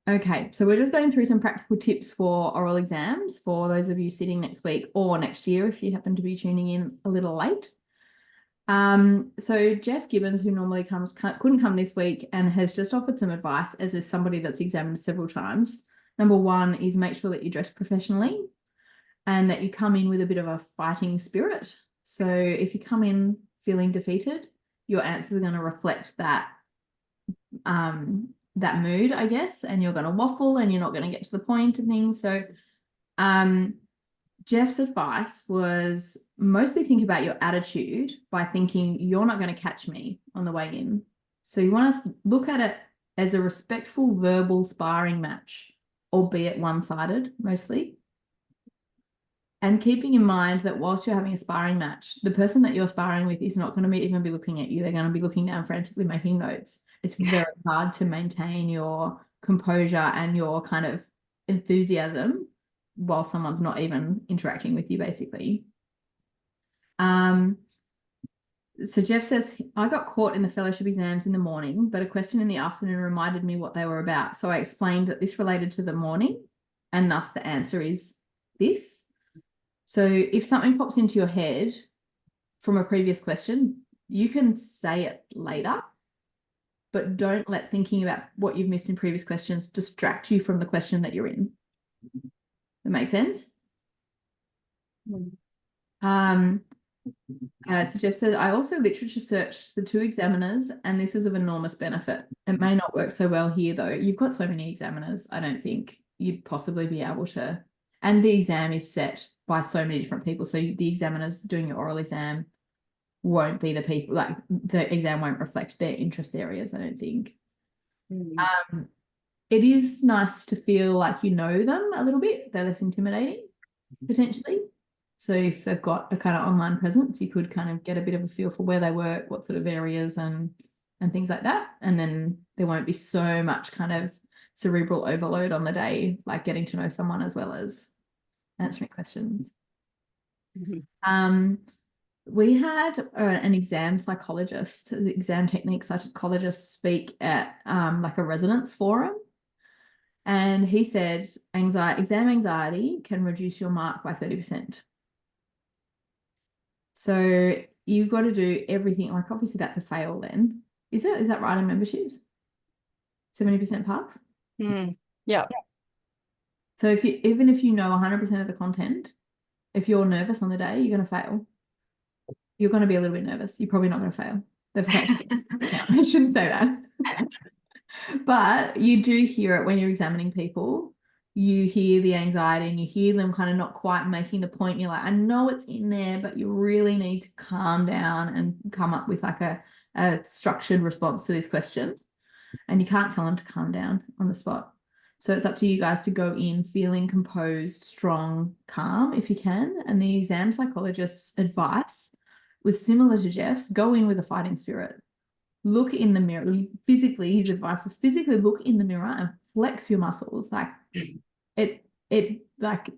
Okay, so we're just going through some practical tips for oral exams for those of you sitting next week or next year if you happen to be tuning in a little late. So Geoff Gibbons, who normally couldn't come this week and has just offered some advice as somebody that's examined several times. Number one is make sure that you dress professionally and that you come in with a bit of a fighting spirit. So if you come in feeling defeated, your answers are going to reflect that that mood, I guess, and you're going to waffle and you're not going to get to the point and things. So Geoff's advice was mostly think about your attitude by thinking you're not going to catch me on the way in. So you want to look at it as a respectful verbal sparring match, albeit one-sided mostly. And keeping in mind that whilst you're having a sparring match, the person that you're sparring with is not going to even be looking at you. They're going to be looking down frantically making notes. It's very hard to maintain your composure and your kind of enthusiasm while someone's not even interacting with you, basically. So Geoff says, I got caught in the fellowship exams in the morning, but a question in the afternoon reminded me what they were about. So I explained that this related to the morning, and thus the answer is this. So if something pops into your head from a previous question, you can say it later, but don't let thinking about what you've missed in previous questions distract you from the question that you're in. That makes sense? So Geoff said, I also literature searched the two examiners, and this was of enormous benefit. It may not work so well here, though. You've got so many examiners, I don't think you'd possibly be able to. And the exam is set by so many different people. So the examiners doing your oral exam won't be the people, like the exam won't reflect their interest areas, I don't think. It is nice to feel like you know them a little bit. They're less intimidating, potentially. So if they've got a kind of online presence, you could kind of get a bit of a feel for where they work, what sort of areas and things like that. And then there won't be so much kind of cerebral overload on the day, like getting to know someone as well as answering questions. We had an exam psychologist, exam technique psychologist speak at like a residence forum. And he said exam anxiety can reduce your mark by 30%. So you've got to do everything. Like obviously that's a fail then. Is that right in memberships? 70% pass? Yeah. So even if you know 100% of the content, if you're nervous on the day, you're going to fail. You're going to be a little bit nervous. You're probably not going to fail. I shouldn't say that. But you do hear it when you're examining people. You hear the anxiety and you hear them kind of not quite making the point. You're like, I know it's in there, but you really need to calm down and come up with like a structured response to this question. And you can't tell them to calm down on the spot. So it's up to you guys to go in feeling composed, strong, calm if you can. And the exam psychologist's advice was similar to Geoff's. Go in with a fighting spirit. Look in the mirror. Physically, his advice was physically look in the mirror and flex your muscles. Like it like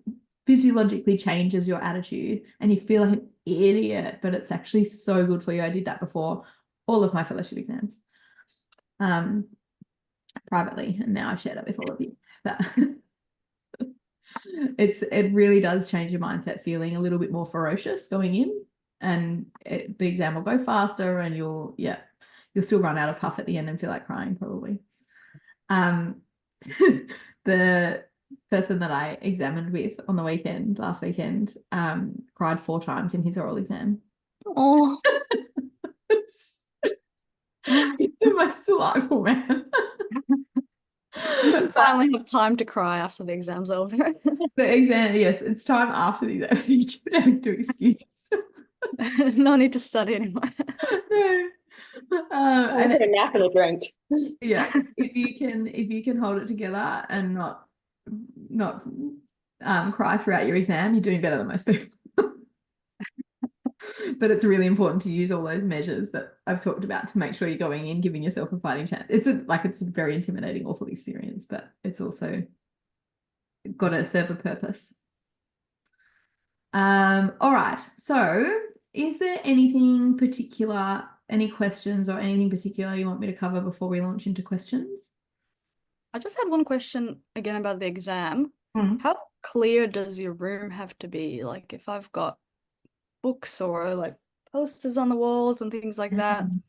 physiologically changes your attitude and you feel like an idiot, but it's actually so good for you. I did that before all of my fellowship exams. Privately, and now I've shared it with all of you. But it really does change your mindset, feeling a little bit more ferocious going in, and the exam will go faster, and you'll still run out of puff at the end and feel like crying probably. The person that I examined with on the weekend, last weekend, cried 4 times in his oral exam. Oh. It's the most delightful, man. Finally have time to cry after the exam's over. The exam, yes, it's time after the exam. You keep having to excuse yourself. No need to study anymore. No. And a nap and a drink. Yeah, if you can hold it together and not cry throughout your exam, you're doing better than most people. But it's really important to use all those measures that I've talked about to make sure you're going in, giving yourself a fighting chance. It's a very intimidating, awful experience, but it's also got to serve a purpose. All right. So is there anything particular, any questions or anything particular you want me to cover before we launch into questions? I just had one question again about the exam. Mm. How clear does your room have to be? Like if I've got books or like posters on the walls and things like that. Mm.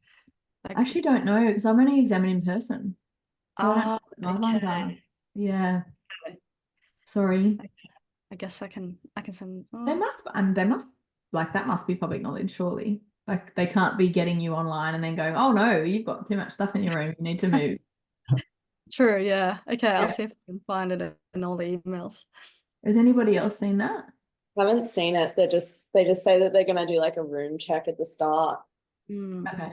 Like, I actually don't know because I'm only examining in person. So I don't know what the guidelines are. okay. Yeah. Sorry. I guess I can send. They Oh, must, they must, like, that must be public knowledge, surely. Like, they can't be getting you online and then going, oh no, you've got too much stuff in your room, you need to move. true. Yeah. Okay. I'll Yeah. see if I can find it in all the emails. Has anybody else seen that? Haven't seen it. They just say that they're gonna do like a room check at the start. Mm. Okay.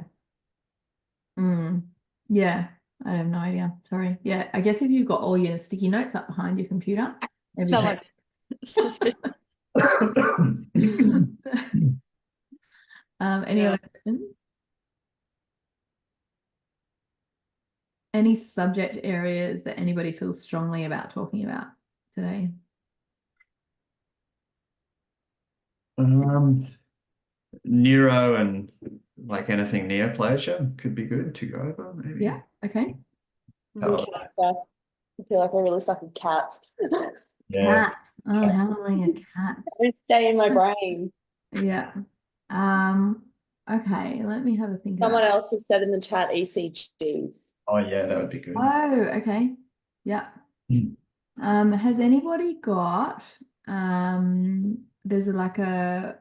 Yeah, I have no idea. Sorry. Yeah, I guess if you've got all your sticky notes up behind your computer, maybe Felt take- like suspicious. Any Yeah. other questions? Any subject areas that anybody feels strongly about talking about today? Neuro and like anything neoplasia could be good to go over, maybe. Yeah, okay. Some cat stuff. I feel like I really suck at cats. Yeah. Cats. Oh, how annoying a cat. Don't stay in my brain. Yeah. Okay, let me have a think Someone about. else has said in the chat ECGs. Oh yeah, that would be good. Oh, okay. Yeah. Has anybody got there's like a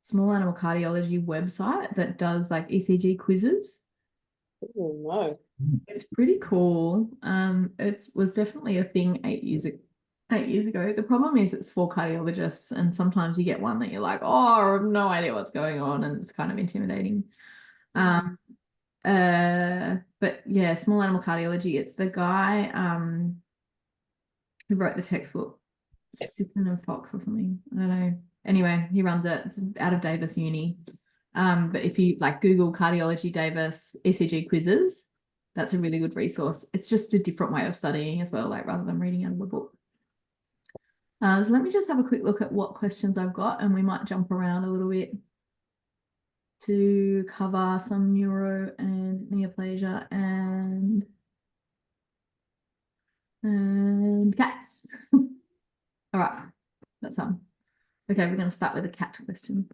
small animal cardiology website that does like ECG quizzes. Oh no. It's pretty cool. It was definitely a thing 8 years ago. 8 years ago. The problem is it's for cardiologists, and sometimes you get one that you're like, oh, I have no idea what's going on, and it's kind of intimidating. But yeah, small animal cardiology. It's the guy who wrote the textbook, Sisson and Fox or something. I don't know. Anyway, he runs it. It's out of Davis Uni. But if you like Google cardiology Davis ECG quizzes, that's a really good resource. It's just a different way of studying as well, like rather than reading out of a book. So let me just have a quick look at what questions I've got, and we might jump around a little bit to cover some neuro and neoplasia and cats. All right, that's okay, we're going to start with a cat question.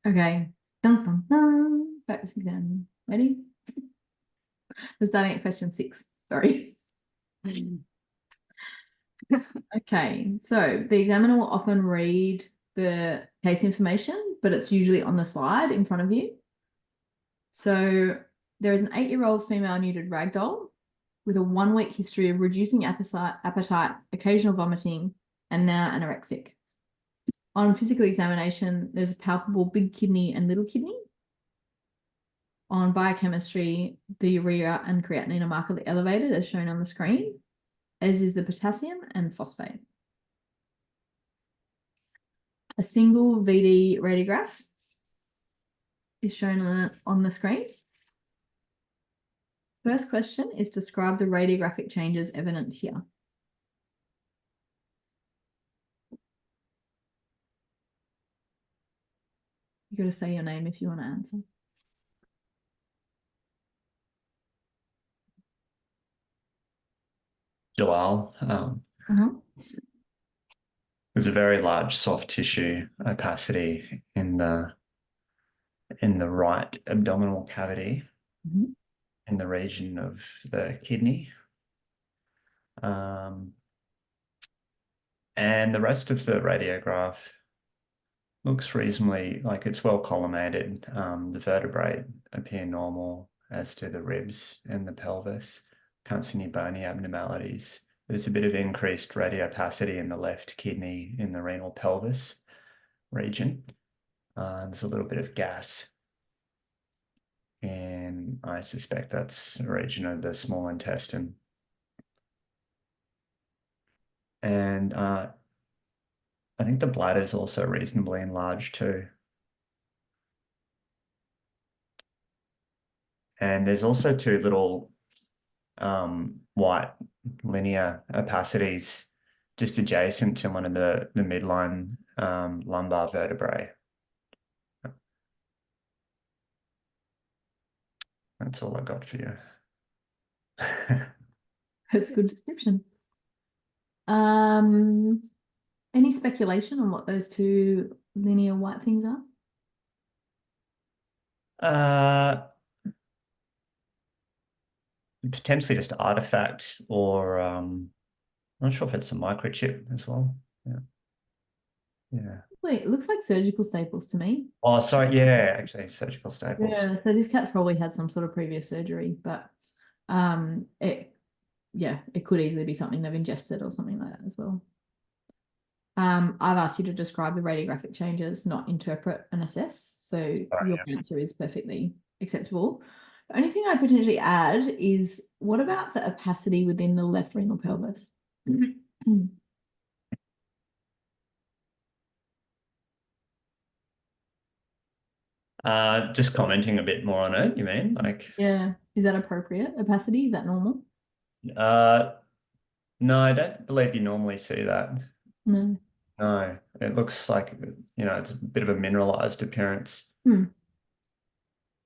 Okay. Dun, dun, dun. Practice exam. Ready? We're starting at question 6. Sorry. Okay. So the examiner will often read the case information, but it's usually on the slide in front of you. So there is an 8-year-old female neutered ragdoll with a 1-week history of reducing appetite, occasional vomiting, and now anorexic. On physical examination, there's a palpable big kidney and little kidney. On biochemistry, the urea and creatinine are markedly elevated as shown on the screen, as is the potassium and phosphate. A single VD radiograph is shown on the screen. First question is describe the radiographic changes evident here. You got to say your name if you want to answer. Jalal. There's a very large soft tissue opacity in the right abdominal cavity, in the region of the kidney. And the rest of the radiograph looks reasonably, like it's well collimated. The vertebrae appear normal, as do the ribs and the pelvis. Can't see any bony abnormalities. There's a bit of increased radiopacity in the left kidney in the renal pelvis region. There's a little bit of gas, and I suspect that's a region of the small intestine. And I think the bladder is also reasonably enlarged too. And there's also 2 little white linear opacities just adjacent to one of the midline lumbar vertebrae. That's all I got for you. That's a good description. Any speculation on what those two linear white things are? Potentially just artifact, or I'm not sure if it's a microchip as well. Yeah. Wait, it looks like surgical staples to me. Oh, sorry. Yeah, actually, surgical staples. Yeah, so this cat's probably had some sort of previous surgery, but it could easily be something they've ingested or something like that as well. I've asked you to describe the radiographic changes, not interpret and assess. So your answer is perfectly acceptable. The only thing I'd potentially add is, what about the opacity within the left renal pelvis? Just commenting a bit more on it, you mean? Like, Yeah, is that appropriate? Opacity, is that normal? no, I don't believe you normally see that. No. No, it looks like, it's a bit of a mineralized appearance.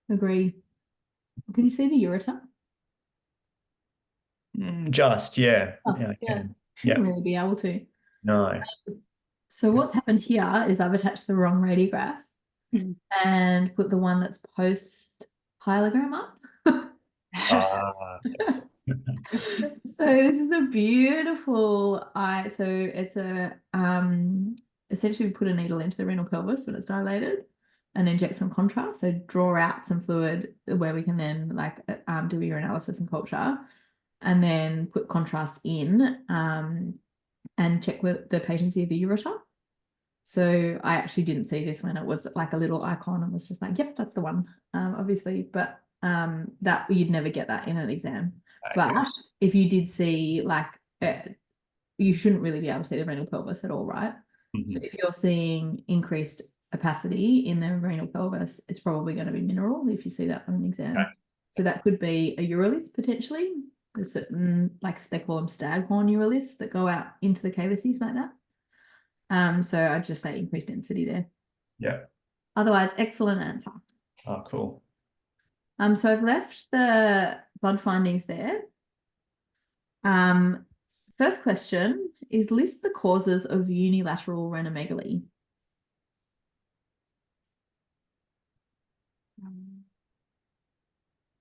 Agree. Can you see the ureter? Just, yeah. Just, Yeah, I yeah. can. Shouldn't Yeah. really be able to. No. So what's happened here is I've attached the wrong radiograph and put the one that's post hyelogram up. So this is a beautiful eye. So it's a essentially we put a needle into the renal pelvis when it's dilated and inject some contrast. So draw out some fluid where we can then do urinalysis and culture, and then put contrast in and check with the patency of the ureter. So I actually didn't see this when it was like a little icon and was just like, yep, that's the one, obviously, but that you'd never get that in an exam. Okay. But if you did see you shouldn't really be able to see the renal pelvis at all, right? So if you're seeing increased opacity in the renal pelvis, it's probably going to be mineral if you see that on an exam. Okay. So that could be a urolith potentially. There's certain, they call them staghorn uroliths that go out into the calyces like that. So I'd just say increased density there. Yeah. Otherwise, excellent answer. Oh, cool. So I've left the blood findings there. First question is, list the causes of unilateral renomegaly.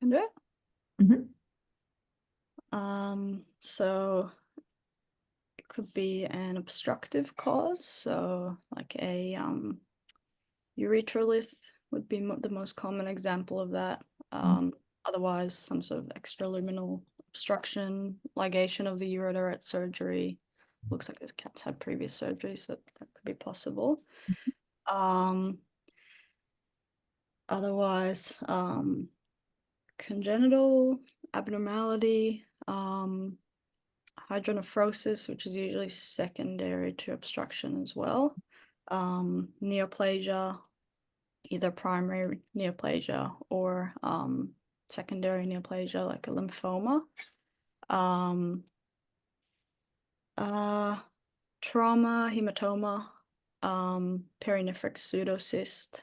Can do it. So it could be an obstructive cause, so like a ureterolith would be the most common example of that. Otherwise, some sort of extraluminal obstruction, ligation of the ureter at surgery. Looks like this cat's had previous surgery, so that could be possible. Otherwise, congenital abnormality, hydronephrosis, which is usually secondary to obstruction as well, neoplasia, either primary neoplasia or secondary neoplasia like a lymphoma, trauma, hematoma, perinephric pseudocyst.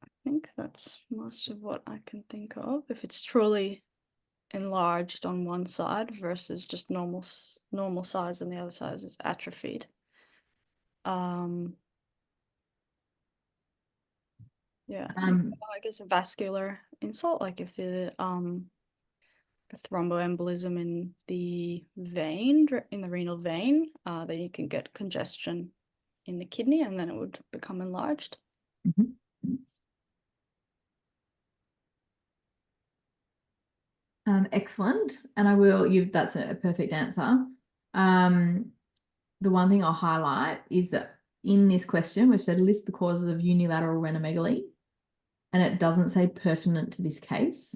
I think that's most of what I can think of. If it's truly enlarged on one side versus just normal size and the other side is atrophied. Yeah, I guess a vascular insult, like if the thromboembolism in the vein, in the renal vein, then you can get congestion in the kidney and then it would become enlarged. Excellent. And I will, that's a perfect answer. The one thing I'll highlight is that in this question, we've said list the causes of unilateral renomegaly, and it doesn't say pertinent to this case.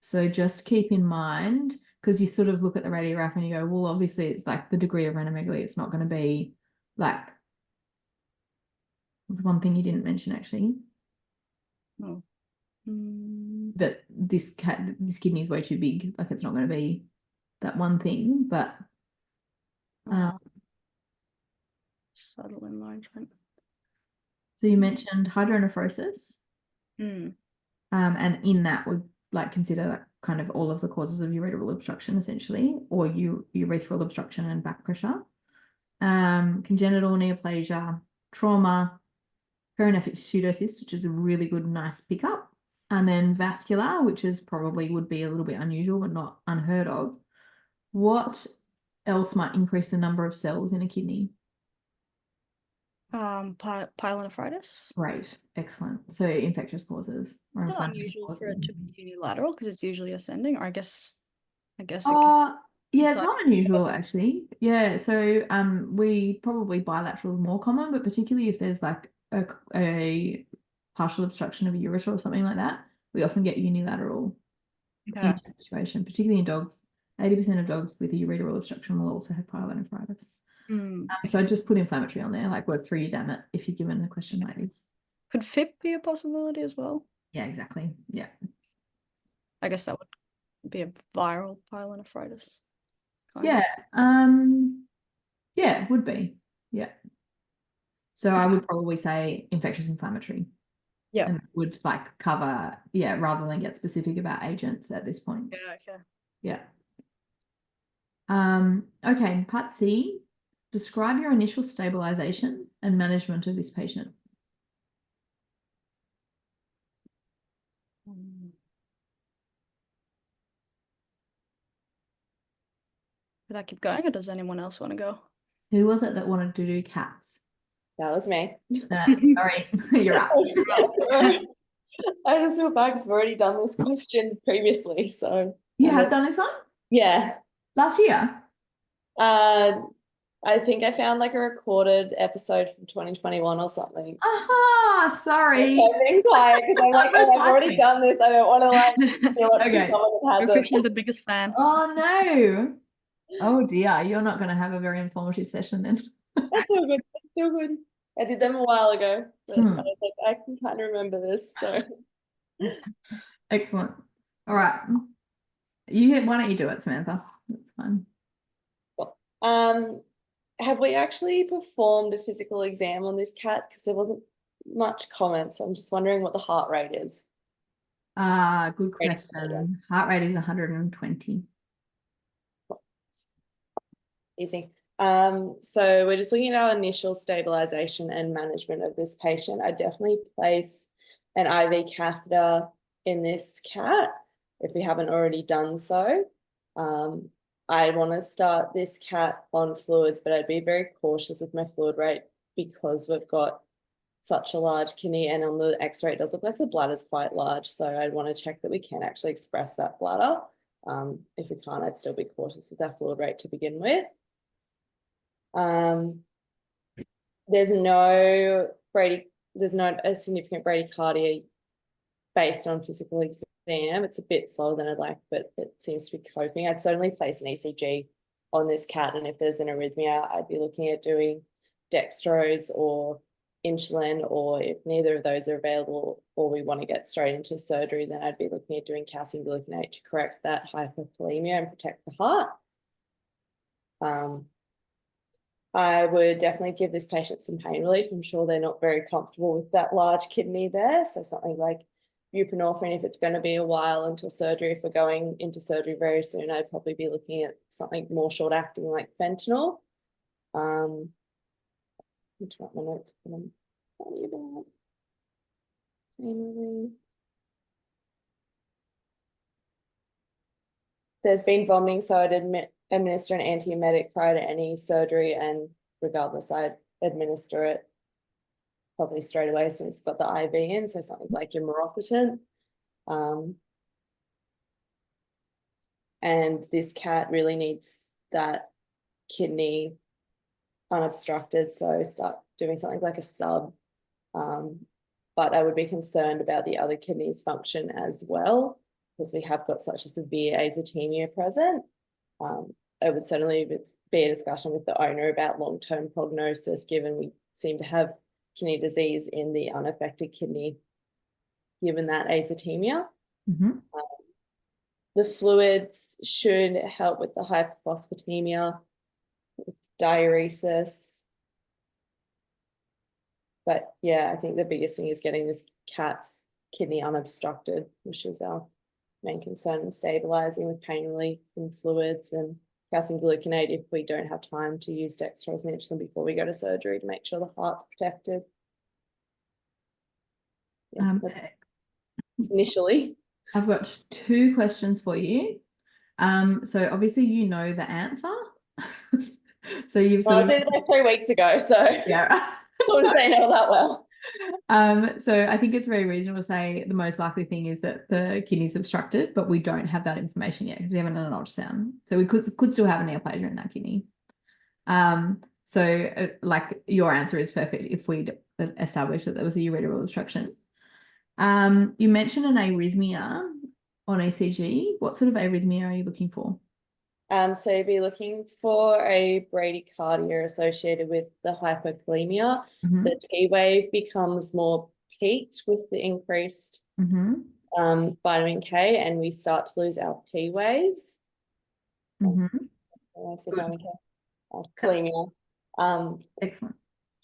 So just keep in mind, because you sort of look at the radiograph and you go, well, obviously it's like the degree of renomegaly. It's not going to be like, there's one thing you didn't mention actually. Oh. that this kidney is way too big, like it's not going to be that one thing, but subtle enlargement. so you mentioned hydronephrosis, and in that would like consider kind of all of the causes of ureteral obstruction essentially, or urethral obstruction and back pressure, congenital neoplasia, trauma, perinephric pseudocyst, which is a really good, nice pickup, and then vascular, which is probably would be a little bit unusual but not unheard of. What else might increase the number of cells in a kidney? Pyelonephritis. Great, excellent. So infectious causes or Is it inflammatory unusual causes. for it to be unilateral because it's usually ascending, or I guess it can. Yeah, it's Inside- not unusual actually. Yeah, so we probably bilateral is more common, but particularly if there's like a partial obstruction of a ureter or something like that, we often get unilateral in Okay. that situation, particularly in dogs. 80% of dogs with a ureteral obstruction will also have pyelonephritis. So I just put inflammatory on there, like work through you, damn it, if you're given a question like this. Could FIP be a possibility as well? Yeah, exactly. Yeah. I guess that would be a viral pyelonephritis. Yeah. Yeah, it would be. Yeah. So I would probably say infectious inflammatory. Yeah. And would like cover, yeah, rather than get specific about agents at this point. Yeah, okay. Yeah. Okay, part C. Describe your initial stabilization and management of this patient. Did I keep going, or does anyone else want to go? Who was it that wanted to do cats? That was me. Sorry, you're up. I just feel bad because I've already done this question previously, so. You have done this one? Yeah. Last year? I think I found like a recorded episode from 2021 or something. Aha, sorry. I'm being quiet because I'm like, oh, I've already done this. I don't want to like feel it Okay. from someone that I'm hasn't. officially the biggest fan. Oh no. Oh dear, you're not going to have a very informative session then. That's so good. That's so good. I did them a while ago, but I was like, I can kind of remember this. So excellent. All right. Why don't you do it, Samantha? That's fine. Cool. Have we actually performed a physical exam on this cat? Because there wasn't much comments. I'm just wondering what the heart rate is. Good question. Heart rate is 120. Easy. So we're just looking at our initial stabilization and management of this patient. I definitely place an IV catheter in this cat if we haven't already done so. I want to start this cat on fluids, but I'd be very cautious with my fluid rate because we've got such a large kidney, and on the x-ray it does look like the bladder's quite large, so I'd want to check that we can actually express that bladder. If we can't, I'd still be cautious with that fluid rate to begin with. There's no a significant bradycardia based on physical exam. It's a bit slower than I'd like, but it seems to be coping. I'd certainly place an ECG on this cat, and if there's an arrhythmia, I'd be looking at doing dextrose or insulin, or if neither of those are available or we want to get straight into surgery, then I'd be looking at doing calcium gluconate to correct that hyperkalemia and protect the heart. I would definitely give this patient some pain relief. I'm sure they're not very comfortable with that large kidney there. So something like buprenorphine, if it's going to be a while until surgery, if we're going into surgery very soon, I'd probably be looking at something more short acting like fentanyl. Interrupt my notes for them. About pain relief. There's been vomiting, so I'd administer an antiemetic prior to any surgery, and regardless, I'd administer it probably straight away as soon as it's got the IV in, so something like your meropitant. And this cat really needs that kidney unobstructed, so start doing something like a sub. But I would be concerned about the other kidneys function as well, because we have got such a severe azotemia present. It would certainly be a discussion with the owner about long-term prognosis, given we seem to have kidney disease in the unaffected kidney. given that azotemia. Mm-hmm. The fluids should help with the hypophosphatemia, with diuresis. But yeah, I think the biggest thing is getting this cat's kidney unobstructed, which is our main concern, and stabilizing with pain relief and fluids and calcium gluconate if we don't have time to use dextrose and insulin before we go to surgery to make sure the heart's protected. Yeah, that's initially. I've got 2 questions for you. So obviously you know the answer. So you've Well, I sort did it like 3 weeks ago, so yeah. I wouldn't say know that well. So I think it's very reasonable to say the most likely thing is that the kidney's obstructed, but we don't have that information yet because we haven't done an ultrasound. So we could still have a neoplasia in that kidney. So like your answer is perfect if we'd established that there was a ureteral obstruction. You mentioned an arrhythmia on ECG. What sort of arrhythmia are you looking for? So you'd be looking for a bradycardia associated with the hypokalemia. Mm-hmm. The T wave becomes more peaked with the increased vitamin K, and we start to lose our P waves. Mm-hmm. I said vitamin K. Kalemia. Excellent.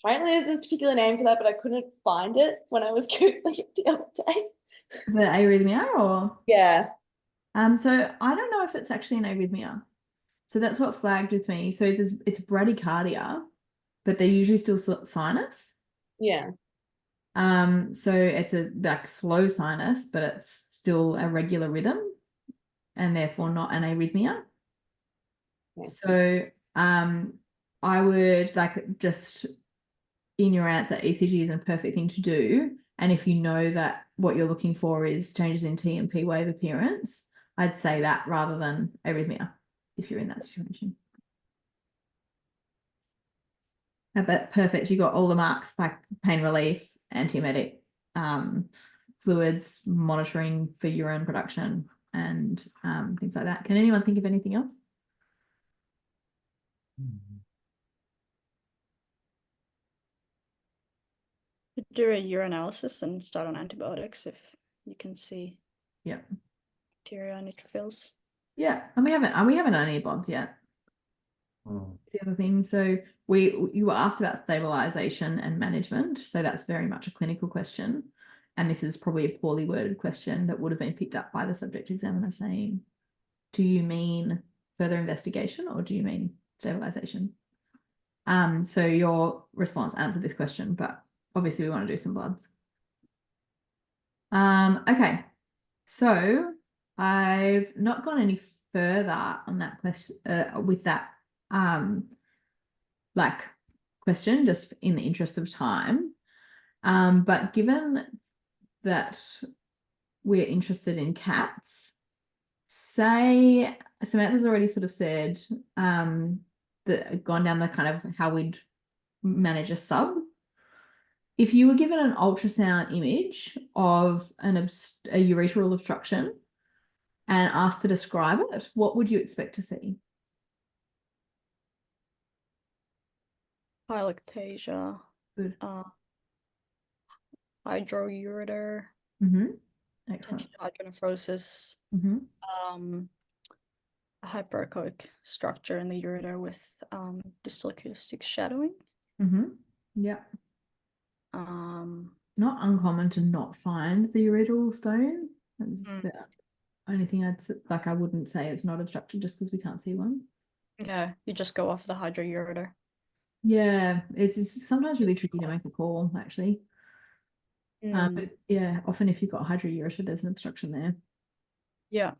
Apparently there's a particular name for that, but I couldn't find it when I was Googling it the other day. The arrhythmia or? Yeah. So I don't know if it's actually an arrhythmia. So that's what flagged with me. So it's bradycardia, but they're usually still sinus. Yeah. So it's a like slow sinus, but it's still a regular rhythm and therefore not an arrhythmia. Yeah. So I would like just in your answer, ECG is a perfect thing to do. And if you know that what you're looking for is changes in T and P wave appearance, I'd say that rather than arrhythmia if you're in that situation. But perfect. You got all the marks like pain relief, antiemetic, fluids, monitoring for urine production and things like that. Can anyone think of anything else? Do a urinalysis and start on antibiotics if you can see bacteria and neutrophils. Yeah, and we haven't done any bloods yet. The other thing, so you were asked about stabilization and management, so that's very much a clinical question, and this is probably a poorly worded question that would have been picked up by the subject examiner saying, do you mean further investigation or do you mean stabilization? So your response answered this question, but obviously we want to do some bloods. Okay, so I've not gone any further on that question with that like question, just in the interest of time. But given that we're interested in cats, say Samantha's already sort of said that gone down the kind of how we'd manage a sub. If you were given an ultrasound image of a ureteral obstruction and asked to describe it, what would you expect to see? Hyaloctasia, Good. hydroureter, Excellent. hydronephrosis, a hyperechoic structure in the ureter with distal acoustic shadowing. Yeah. Not uncommon to not find the ureteral stone. That's the only thing I wouldn't say it's not obstructed just because we can't see one. Yeah, you just go off the hydroureter. Yeah, it's sometimes really tricky to make a call, actually. But yeah, often if you've got hydroureter, there's an obstruction there. Yeah.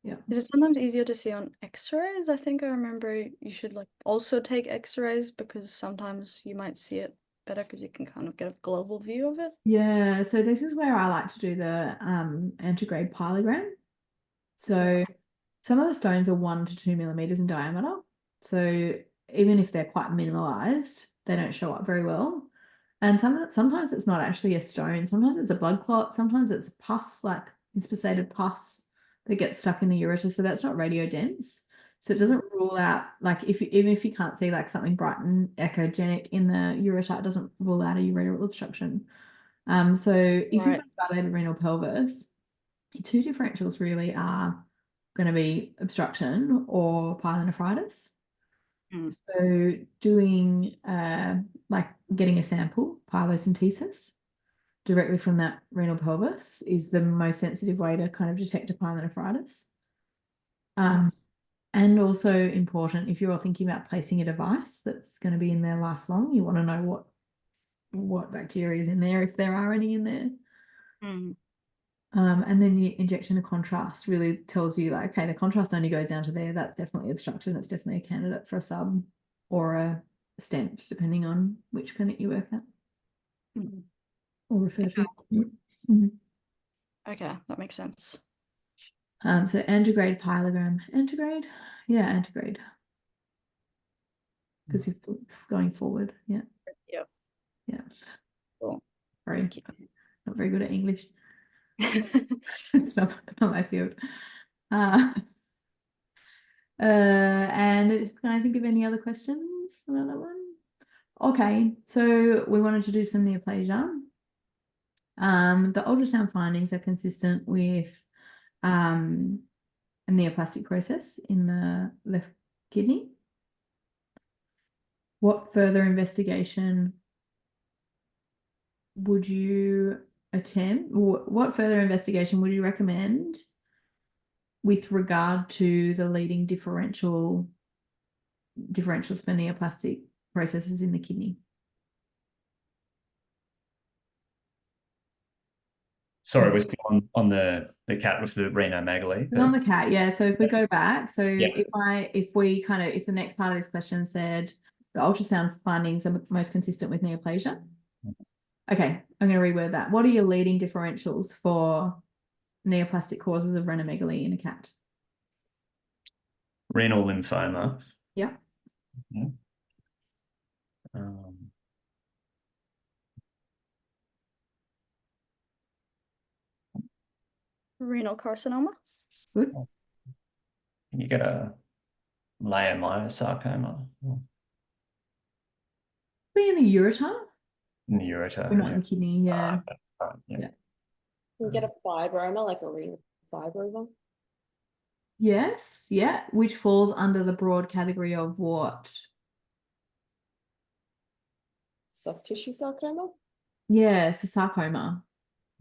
Yeah. Is it sometimes easier to see on x-rays? I think I remember you should like also take x-rays because sometimes you might see it better because you can kind of get a global view of it. Yeah, so this is where I like to do the antegrade pyelogram. So some of the stones are 1 to 2 millimeters in diameter. So even if they're quite minimalized, they don't show up very well. And sometimes it's not actually a stone. Sometimes it's a blood clot. Sometimes it's a pus, like inspissated pus that gets stuck in the ureter. So that's not radiodense. So it doesn't rule out, like even if you can't see like something bright and echogenic in the ureter, it doesn't rule out a ureteral obstruction. So if you've Right. got dilated renal pelvis, your two differentials really are going to be obstruction or pyelonephritis. Mm. So doing like getting a sample, pyelocentesis, directly from that renal pelvis is the most sensitive way to kind of detect a pyelonephritis. And also important, if you're thinking about placing a device that's going to be in there lifelong, you want to know what bacteria is in there, if there are any in there. Mm. And then the injection of contrast really tells you, like, okay, the contrast only goes down to there. That's definitely obstruction. It's definitely a candidate for a sub or a stent, depending on which clinic you work at Mm. or refer to. Mhm. Okay, that makes sense. So antegrade pyelogram. Antegrade? Yeah, antegrade. Because you're going forward. Yeah. Yep. Yeah. Cool. Sorry. Thank you. Not very good at English. It's not my field. And can I think of any other questions about that one? Okay, so we wanted to do some neoplasia. The ultrasound findings are consistent with a neoplastic process in the left kidney. What further investigation would you attempt? What further investigation would you recommend with regard to the leading differentials for neoplastic processes in the kidney? Sorry, we're still on the cat with the rhinomagaly. On the cat, yeah. So if we go back, so Yeah. if the next part of this question said the ultrasound findings are most consistent with neoplasia. Okay, I'm going to reword that. What are your leading differentials for neoplastic causes of rhinomagaly in a cat? Renal lymphoma. Yeah. Yeah. Renal carcinoma. Good. Can you get a leiomyosarcoma Be in the ureter. in the ureter? We're not in the kidney, yeah. Yeah. Yeah. Can you get a fibroma, like a renal fibroma? Yes, yeah, which falls under the broad category of what? Soft tissue sarcoma? Yeah, so sarcoma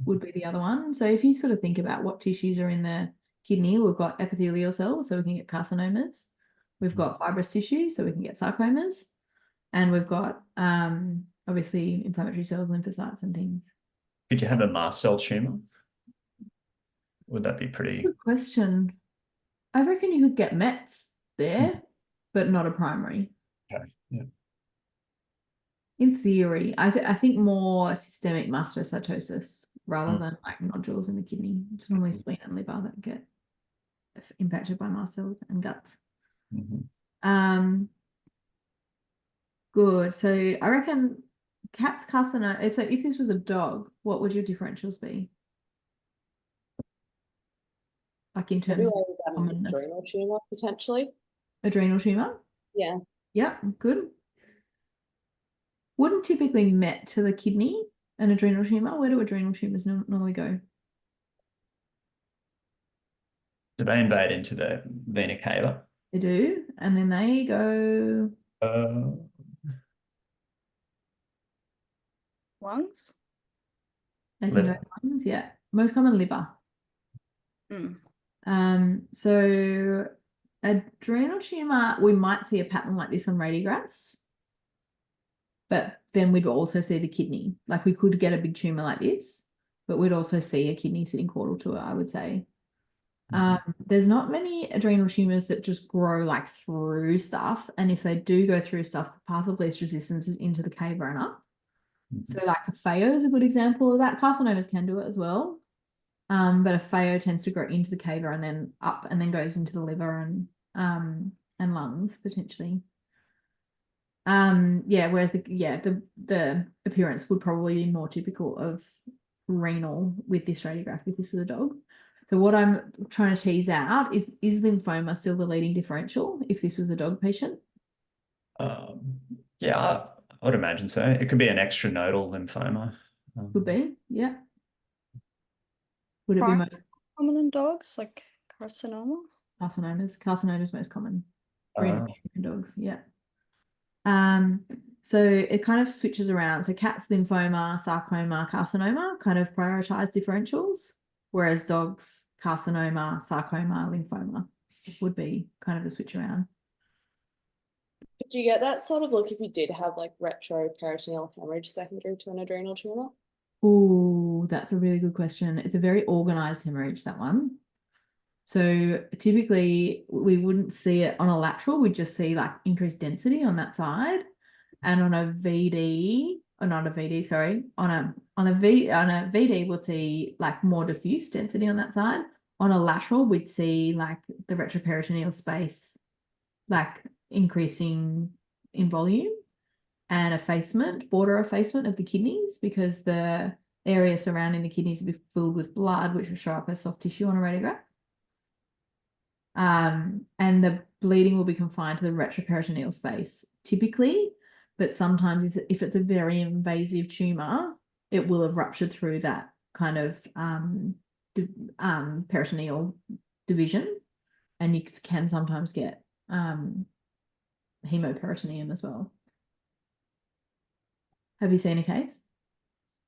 would be the other one. So if you sort of think about what tissues are in the kidney, we've got epithelial cells, so we can get carcinomas. We've got fibrous tissue, so we can get sarcomas. And we've got obviously inflammatory cells, lymphocytes and things. Could you have a mast cell tumor? Would that be pretty? Good question. I reckon you could get Mets there, but not a primary. Okay. Yeah. In theory, I think more systemic mastocytosis rather than like nodules in the kidney. It's normally spleen and liver that get impacted by mast cells and guts. Good. So I reckon cat's carcinoma. So if this was a dog, what would your differentials be? Like in terms of commonness. Adrenal tumor, potentially. Adrenal tumor? Yeah. Yep, good. Wouldn't typically met to the kidney an adrenal tumor. Where do adrenal tumors normally go? Do they invade into the vena cava? They do, and then they go Lungs. they can go liver. lungs, yeah. Most common liver. So adrenal tumor, we might see a pattern like this on radiographs, but then we'd also see the kidney. Like we could get a big tumor like this, but we'd also see a kidney sitting caudal to it, I would say. There's not many adrenal tumors that just grow like through stuff, and if they do go through stuff, the path of least resistance is into the cava and up. So like a pheo is a good example of that. Carcinomas can do it as well. But a pheo tends to grow into the cava and then up and then goes into the liver and lungs potentially. Yeah, whereas the appearance would probably be more typical of renal with this radiograph if this was a dog. So what I'm trying to tease out is lymphoma still the leading differential if this was a dog patient? Yeah, I would imagine so. It could be an extranodal lymphoma. Could be, yeah. Would it be most Common in dogs, like carcinoma? carcinomas? Carcinomas most common. Ah. In dogs, yeah. So it kind of switches around. So cats, lymphoma, sarcoma, carcinoma kind of prioritize differentials, whereas dogs, carcinoma, sarcoma, lymphoma would be kind of a switch around. Did you get that sort of look if you did have like retroperitoneal hemorrhage secondary to an adrenal tumor? Oh, that's a really good question. It's a very organized hemorrhage, that one. So typically we wouldn't see it on a lateral, we'd just see like increased density on that side. And on a VD, or not a VD, sorry, on a VD, we'll see like more diffuse density on that side. On a lateral, we'd see like the retroperitoneal space like increasing in volume, and effacement, border effacement of the kidneys, because the area surrounding the kidneys will be filled with blood, which will show up as soft tissue on a radiograph. And the bleeding will be confined to the retroperitoneal space typically, but sometimes if it's a very invasive tumor, it will have ruptured through that kind of peritoneal division, and you can sometimes get hemoperitoneum as well. Have you seen a case?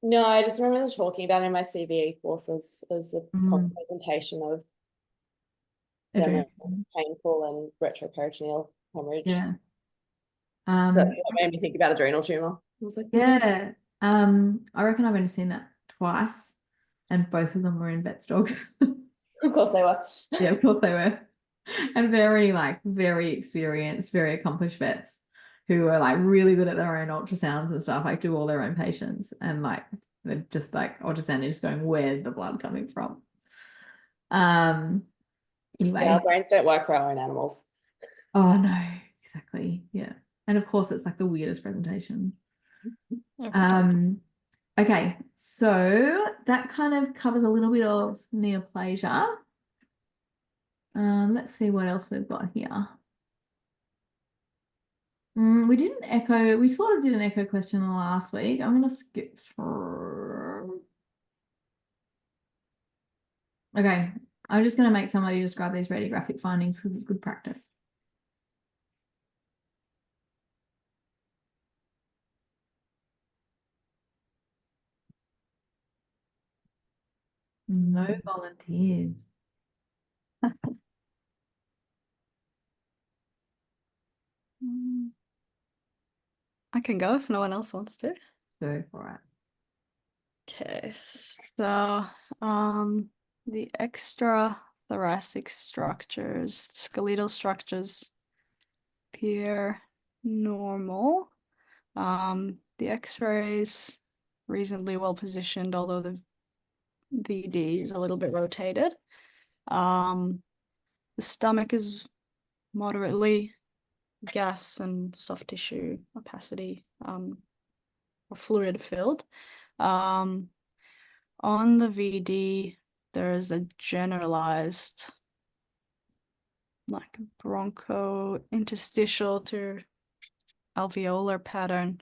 No, I just remember talking about it in my CVE course as a presentation of painful and retroperitoneal hemorrhage. Yeah. So that made me think about adrenal tumor. I was like, yeah. I reckon I've only seen that twice, and both of them were in vets dogs. Of course they were. Yeah, of course they were. And very experienced, very accomplished vets who are like really good at their own ultrasounds and stuff, like do all their own patients, and like they're just like ultrasound, just going, where's the blood coming from? Anyway. Yeah, our brains don't work for our own animals. Oh no, exactly. Yeah. And of course it's like the weirdest presentation. Okay, so that kind of covers a little bit of neoplasia. Let's see what else we've got here. We did an echo, we sort of did an echo question last week. I'm going to skip through. Okay, I'm just going to make somebody describe these radiographic findings because it's good practice. No volunteers. I can go if no one else wants to. Go for it. Okay, so the extra thoracic structures, skeletal structures appear normal. The X-rays reasonably well positioned, although the VD is a little bit rotated. The stomach is moderately gas and soft tissue opacity or fluid filled. On the VD, there is a generalized like bronchointerstitial to alveolar pattern.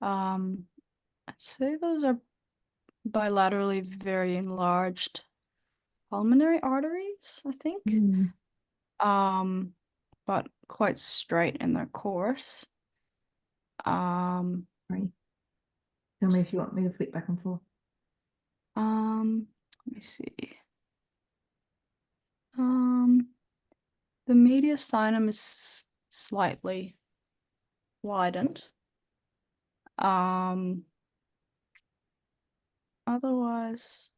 I'd say those are bilaterally very enlarged pulmonary arteries, I think. But quite straight in their course. Right. Tell me if you want me to flip back and forth. Let me see. The mediastinum is slightly widened. Otherwise,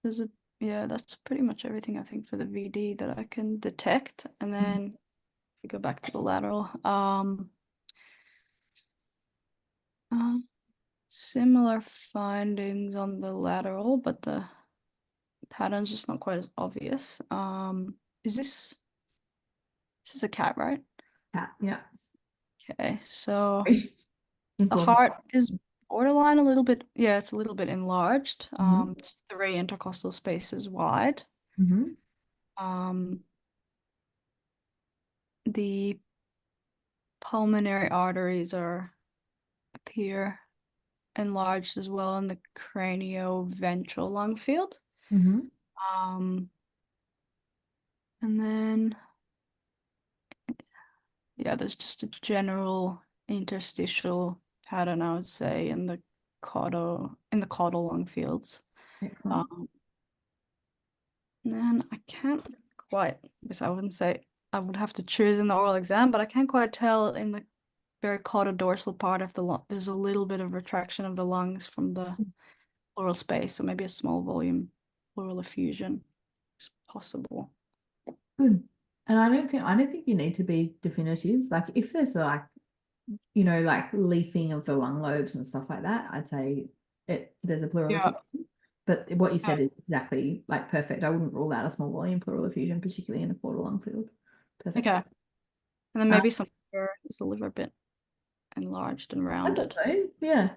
there's that's pretty much everything I think for the VD that I can detect. And then if we go back to the lateral, similar findings on the lateral, but the pattern's just not quite as obvious. Is this is a cat, right? Cat, yeah. Okay, so the heart is borderline a little bit, it's a little bit enlarged. It's 3 intercostal spaces wide. The pulmonary arteries appear enlarged as well in the cranioventral lung field. Mm-hmm. And then, yeah, there's just a general interstitial pattern, I would say, in the caudal lung fields. Excellent. And then I can't quite, because I wouldn't say I would have to choose in the oral exam, but I can't quite tell in the very caudal dorsal part of the lung. There's a little bit of retraction of the lungs from the pleural space, so maybe a small volume pleural effusion is possible. Good. And I don't think you need to be definitive. Like if there's like, you know, like leafing of the lung lobes and stuff like that, I'd say there's a pleural effusion. But what you said is exactly like perfect. I wouldn't rule out a small volume pleural effusion, particularly in a caudal lung field. Perfect. Okay. And then maybe some liver, is the liver a bit enlarged and I rounded? thought so. Yeah.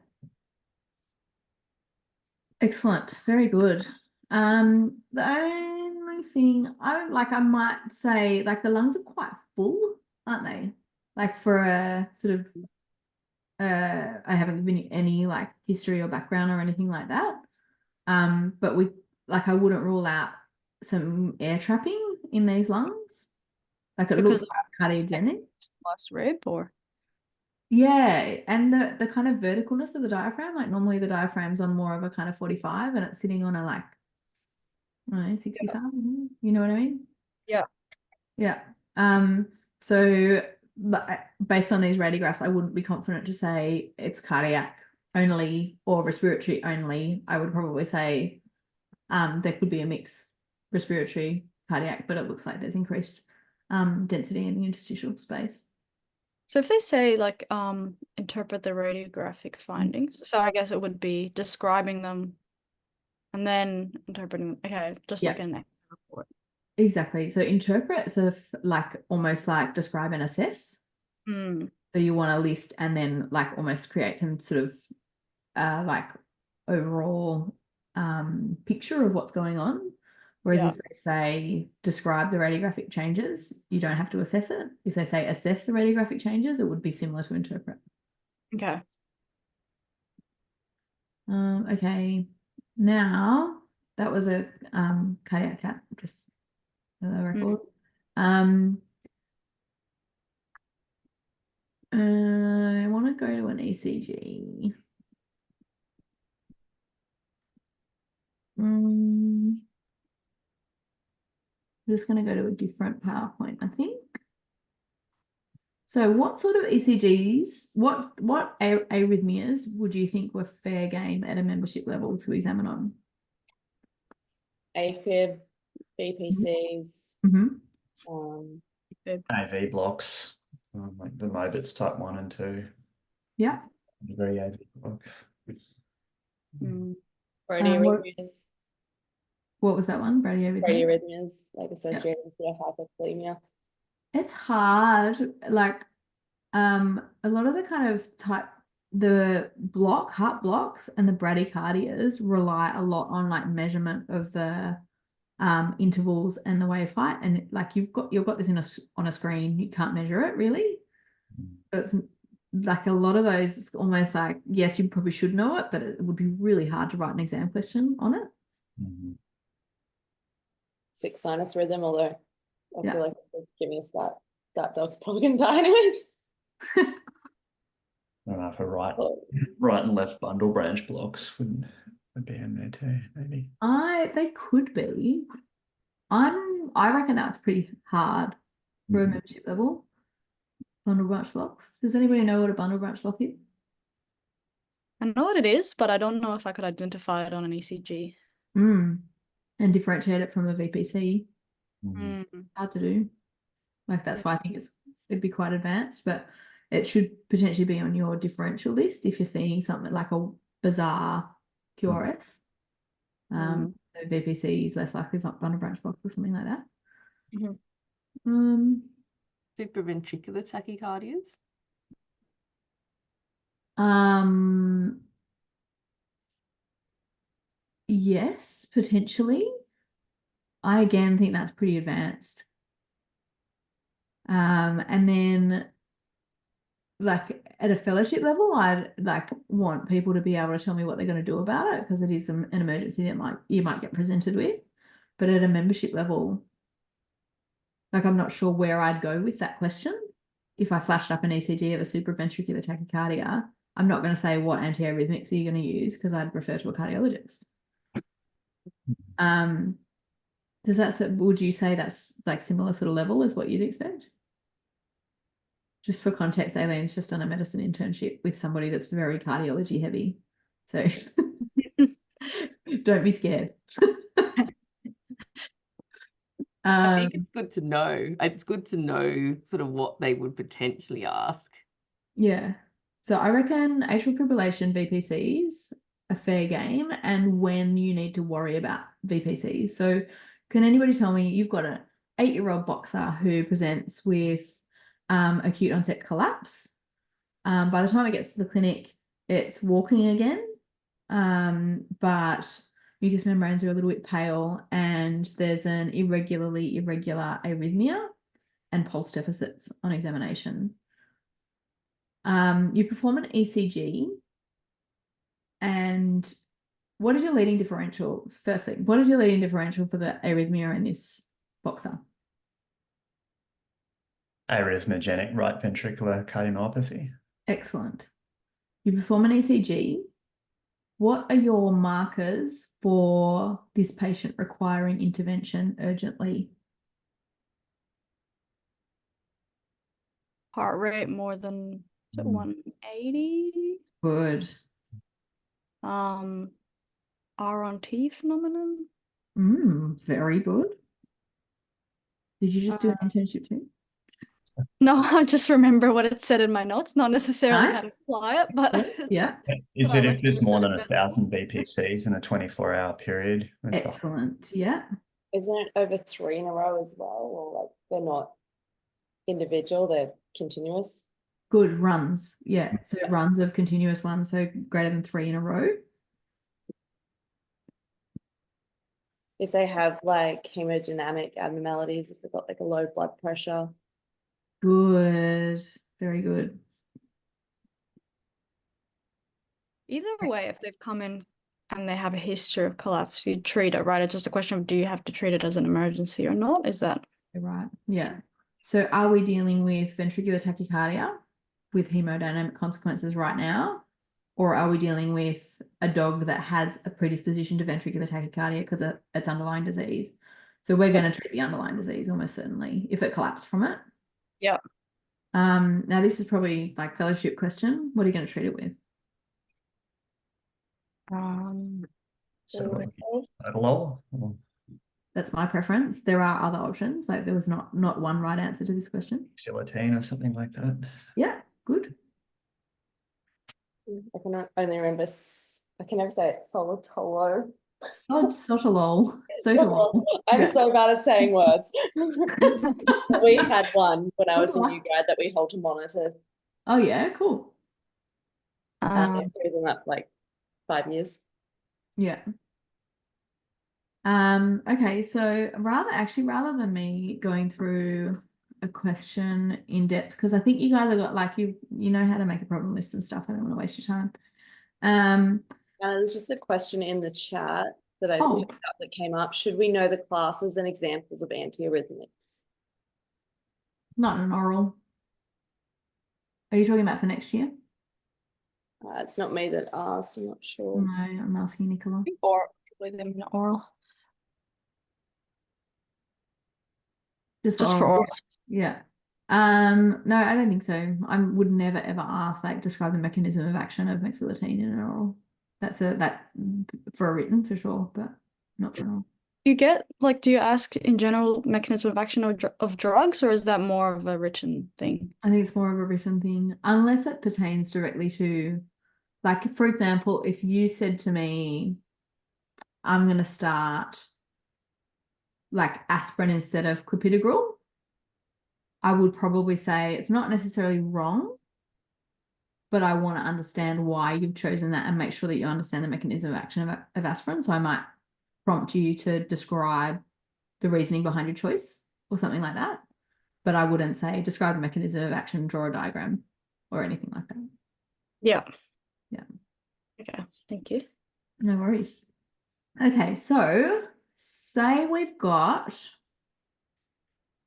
Excellent. Very good. The only thing I might say, like the lungs are quite full, aren't they? Like for a sort of I haven't given you any like history or background or anything like that. But I wouldn't rule out some air trapping in these lungs. Like it Because looks like cardiogenic. last rib, or Yeah, and the kind of verticalness of the diaphragm, like normally the diaphragm's on more of a kind of 45 and it's sitting on a like, I don't know, 65, you know what I mean? Yeah. Yeah. So based on these radiographs, I wouldn't be confident to say it's cardiac only or respiratory only. I would probably say there could be a mix respiratory cardiac, but it looks like there's increased density in the interstitial space. So if they say like interpret the radiographic findings, so I guess it would be describing them and then interpreting them. Okay, just like an report. Exactly. So interpret, so like almost like describe and assess. Mm. So you want to list and then like almost create some sort of like overall picture of what's going on. Whereas if they say describe the radiographic changes, you don't have to assess it. If they say assess the radiographic changes, it would be similar to interpret. Okay. Okay. Now that was a cardiac cat, just for the record. I want to go to an ECG. I'm just going to go to a different PowerPoint, I think. So what sort of ECGs, what arrhythmias would you think were fair game at a membership level to examine on? AFib, BPCs, AV blocks, like the Mobitz type 1 and 2. Yeah. Very AV block. Bradyarrhythmias. What was that one? Bradyarrhythmias, like associated with hypokalemia. It's hard. Like a lot of the kind of the heart blocks and the bradycardias rely a lot on like measurement of the intervals and the wave height, and like you've got this on a screen, you can't measure it really. So it's like a lot of those, it's almost like, yes, you probably should know it, but it would be really hard to write an exam question on it. 6 sinus rhythm, although I feel like give me that dog's probably gonna die anyways. I don't know if a right and left bundle branch blocks would be in there too, maybe. They could be. I reckon that's pretty hard for a membership level. Bundle branch blocks. Does anybody know what a bundle branch block is? I know what it is, but I don't know if I could identify it on an ECG. And differentiate it from a VPC. Hard to do. Like that's why I think it'd be quite advanced, but it should potentially be on your differential list if you're seeing something like a bizarre QRS. So VPC is less likely bundle branch blocks or something like that. Supraventricular tachycardias? Yes, potentially. I again think that's pretty advanced. And then like at a fellowship level, I'd like want people to be able to tell me what they're going to do about it, because it is an emergency that you might get presented with. But at a membership level, like I'm not sure where I'd go with that question. If I flashed up an ECG of a supraventricular tachycardia, I'm not going to say what antiarrhythmics are you going to use, because I'd refer to a cardiologist. Would you say that's like similar sort of level as what you'd expect? Just for context, Aileen's just done a medicine internship with somebody that's very cardiology heavy. So don't be scared. I think it's good to know. It's good to know sort of what they would potentially ask. Yeah. So I reckon atrial fibrillation VPCs a fair game, and when you need to worry about VPCs. So can anybody tell me, you've got an 8-year-old boxer who presents with acute onset collapse. By the time it gets to the clinic, it's walking again, but mucous membranes are a little bit pale, and there's an irregular arrhythmia and pulse deficits on examination. You perform an ECG, and what is your leading differential? Firstly, what is your leading differential for the arrhythmia in this boxer? Arrhythmogenic right ventricular cardiomyopathy. Excellent. You perform an ECG. What are your markers for this patient requiring intervention urgently? Heart rate more than 180. Good. R on T phenomenon. Very good. Did you just do an internship too? No, I just remember what it said in my notes, not necessarily how to Nice. apply it, but Yeah. Is it if there's more than 1,000 VPCs in a 24-hour period? Excellent. Yeah. Isn't it over 3 in a row as well? Or like they're not individual, they're continuous? Good runs. Yeah. So runs of continuous ones, so greater than 3 in a row. If they have like hemodynamic abnormalities, if they've got like a low blood pressure. Good. Very good. Either way, if they've come in and they have a history of collapse, you treat it, right? It's just a question of, do you have to treat it as an emergency or not? Is that right? Yeah. So are we dealing with ventricular tachycardia with hemodynamic consequences right now? Or are we dealing with a dog that has a predisposition to ventricular tachycardia because it's underlying disease? So we're going to treat the underlying disease almost certainly if it collapsed from it. Yeah. Now this is probably like fellowship question. What are you going to treat it with? That's my preference. There are other options. Like there was not one right answer to this question. Xylitine or something like that. Yeah, good. I can only remember, I can never say it, solitolo. Sotalol. I'm so bad at saying words. We had one when I was a new grad that we hold to monitor. Oh yeah, cool. Them up like 5 years. Yeah. Okay, so rather than me going through a question in depth, because I think you guys have got like you know how to make a problem list and stuff. I don't want to waste your time. There's just a question in the chat that I picked up that came up. Should we know the classes and examples of antiarrhythmics? Not an oral. Are you talking about for next year? It's not me that asked. I'm not sure. No, I'm asking Nicola. or with them in oral? Just for oral. Yeah. No, I don't think so. I would never ever ask like describe the mechanism of action of mexiletine in an oral. That's for a written for sure, but not for an oral. You get like, do you ask in general mechanism of action of drugs, or is that more of a written thing? I think it's more of a written thing, unless it pertains directly to, like, for example, if you said to me, I'm going to start like aspirin instead of clopidogrel, I would probably say it's not necessarily wrong, but I want to understand why you've chosen that and make sure that you understand the mechanism of action of aspirin. So I might prompt you to describe the reasoning behind your choice or something like that. But I wouldn't say describe the mechanism of action, draw a diagram or anything like that. Yeah. Yeah. Okay, thank you. No worries. Okay, so say we've got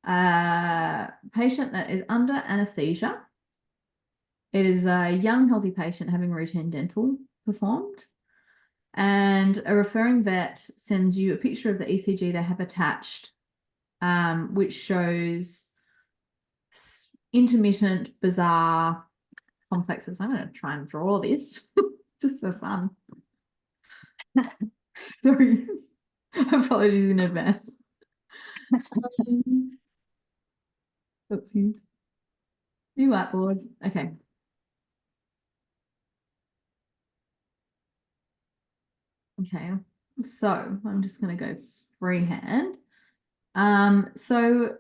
a patient that is under anesthesia. It is a young, healthy patient having routine dental performed, and a referring vet sends you a picture of the ECG they have attached, which shows intermittent, bizarre complexes. I'm going to try and draw this just for fun. Sorry. Apologies in advance. Oopsies. New whiteboard. Okay. Okay. So I'm just going to go freehand. So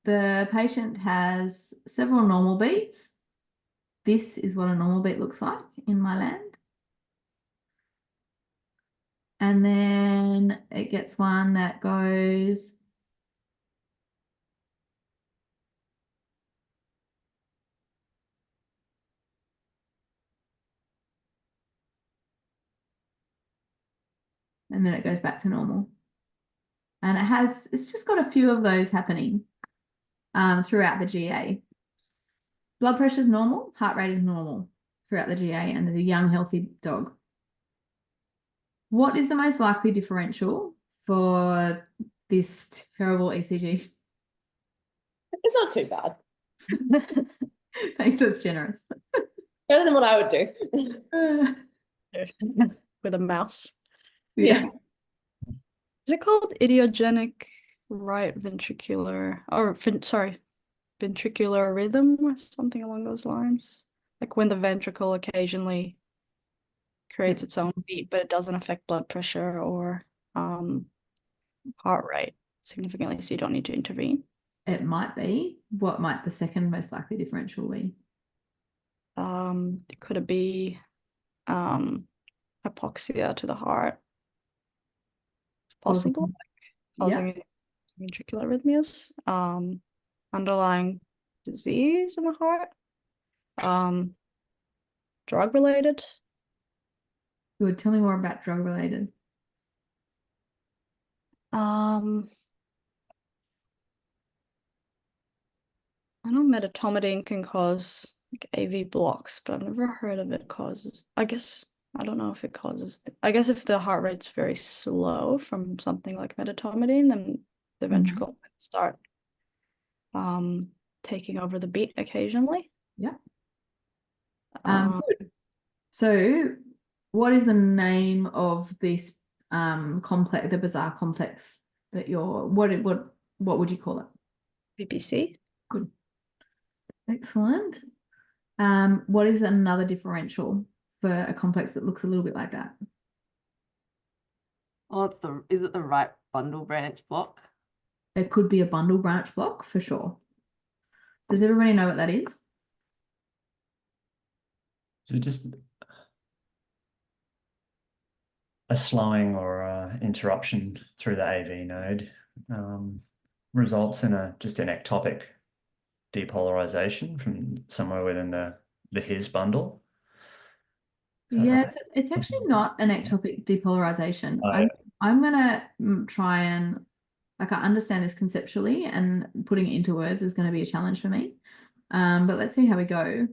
the patient has several normal beats. This is what a normal beat looks like in my land. And then it gets one that goes and then it goes back to normal. And it's just got a few of those happening throughout the GA. Blood pressure is normal, heart rate is normal throughout the GA, and there's a young, healthy dog. What is the most likely differential for this terrible ECG? It's not too bad. Thanks, that's generous. Better than what I would do. With a mouse. Yeah. Is it called idiogenic right ventricular, or ventricular rhythm or something along those lines? Like when the ventricle occasionally creates its own beat, but it doesn't affect blood pressure or heart rate significantly, so you don't need to intervene. It might be. What might the second most likely differential be? Could it be hypoxia to the heart? It's possible, causing ventricular arrhythmias. Underlying disease in the heart. Drug related. Good. Tell me more about drug related. I know medetomidine can cause like AV blocks, but I've never heard of it causes. I guess I don't know if it causes. I guess if the heart rate's very slow from something like medetomidine, then the ventricle might start taking over the beat occasionally. Yeah. Good. So, what is the name of this complex, the bizarre complex that you're? What would you call it? PPC. Good. Excellent. What is another differential for a complex that looks a little bit like that? Oh, is it the right bundle branch block? It could be a bundle branch block for sure. Does everybody know what that is? So just a slowing or interruption through the AV node results in just an ectopic depolarization from somewhere within the His bundle. Yes, right? It's actually not an ectopic depolarization. I'm gonna try and I understand this conceptually, and putting it into words is going to be a challenge for me. But let's see how we go.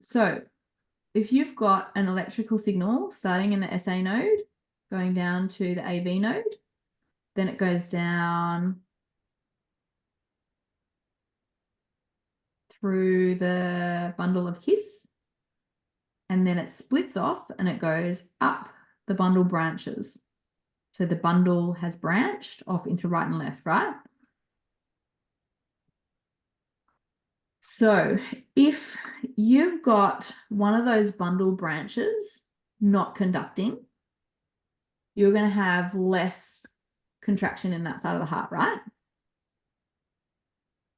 So if you've got an electrical signal starting in the SA node, going down to the AV node, then it goes down through the bundle of His, and then it splits off and it goes up the bundle branches. So the bundle has branched off into right and left, right? So if you've got one of those bundle branches not conducting, you're going to have less contraction in that side of the heart, right?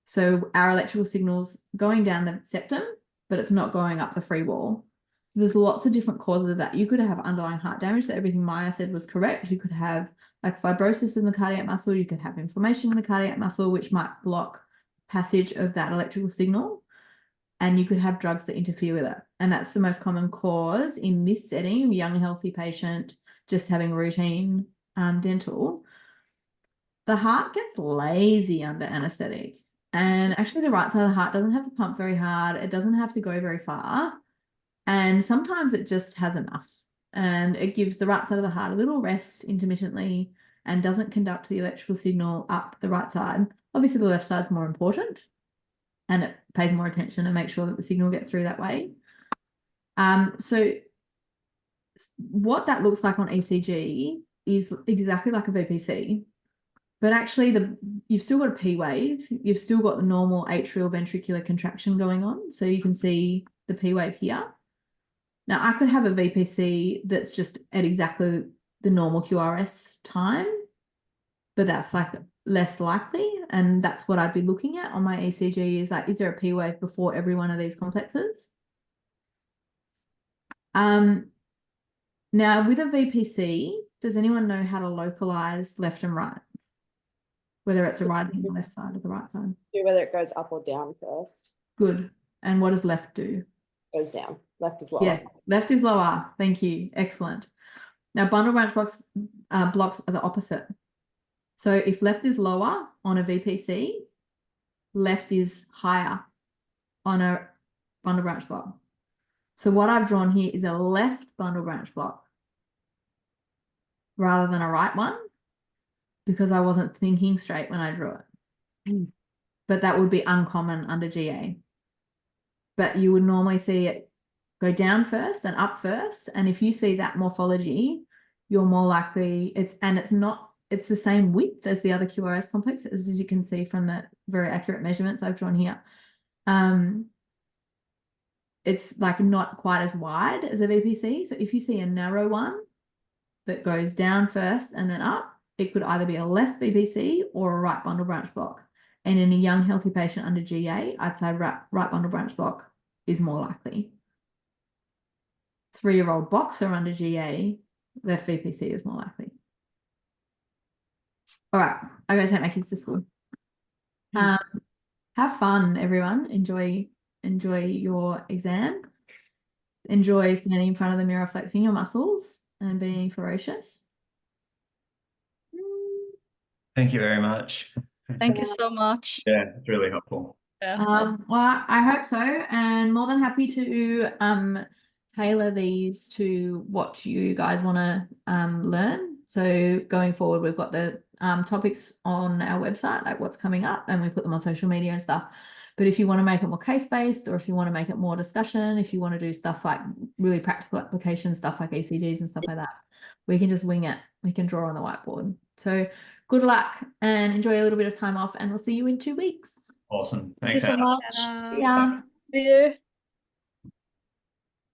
So our electrical signal's going down the septum, but it's not going up the free wall. There's lots of different causes of that. You could have underlying heart damage, so everything Maya said was correct. You could have like fibrosis in the cardiac muscle. You could have inflammation in the cardiac muscle, which might block passage of that electrical signal. and you could have drugs that interfere with it. And that's the most common cause in this setting, young, healthy patient just having routine dental. The heart gets lazy under anesthetic. And actually the right side of the heart doesn't have to pump very hard. It doesn't have to go very far. And sometimes it just has enough. And it gives the right side of the heart a little rest intermittently and doesn't conduct the electrical signal up the right side. Obviously, the left side's more important and it pays more attention and makes sure that the signal gets through that way. So what that looks like on ECG is exactly like a VPC, but actually you've still got a P wave. You've still got the normal atrial ventricular contraction going on. So you can see the P wave here. Now, I could have a VPC that's just at exactly the normal QRS time, but that's like less likely. And that's what I'd be looking at on my ECG is like, is there a P wave before every one of these complexes? Now, with a VPC, does anyone know how to localize left and right? Whether it's the rising left side or the right side? Whether it goes up or down first. Good. And what does left do? Goes down. Left is lower. Yeah, left is lower. Thank you. Excellent. Now, bundle branch blocks are the opposite. So if left is lower on a VPC, left is higher on a bundle branch block. So what I've drawn here is a left bundle branch block rather than a right one because I wasn't thinking straight when I drew it. But that would be uncommon under GA. But you would normally see it go down first and up first. And if you see that morphology, you're more likely it's the same width as the other QRS complex, as you can see from the very accurate measurements I've drawn here. It's like not quite as wide as a VPC. So if you see a narrow one that goes down first and then up, it could either be a left VPC or a right bundle branch block. And in a young, healthy patient under GA, I'd say right bundle branch block is more likely. 3-year-old boxer under GA, left VPC is more likely. All right, I'm going to take my kids to school. Have fun, everyone. Enjoy your exam. Enjoy standing in front of the mirror, flexing your muscles and being ferocious. Thank you very much. Thank you so much. Yeah, it's really helpful. Yeah. Well, I hope so, and more than happy to tailor these to what you guys want to learn. So going forward, we've got the topics on our website, like what's coming up, and we put them on social media and stuff. But if you want to make it more case-based, or if you want to make it more discussion, if you want to do stuff like really practical application stuff like ECGs and stuff like that, we can just wing it. We can draw on the whiteboard. So good luck and enjoy a little bit of time off, and we'll see you in 2 weeks. Awesome. Thank Thanks, you so Anna. much. Yeah. See you.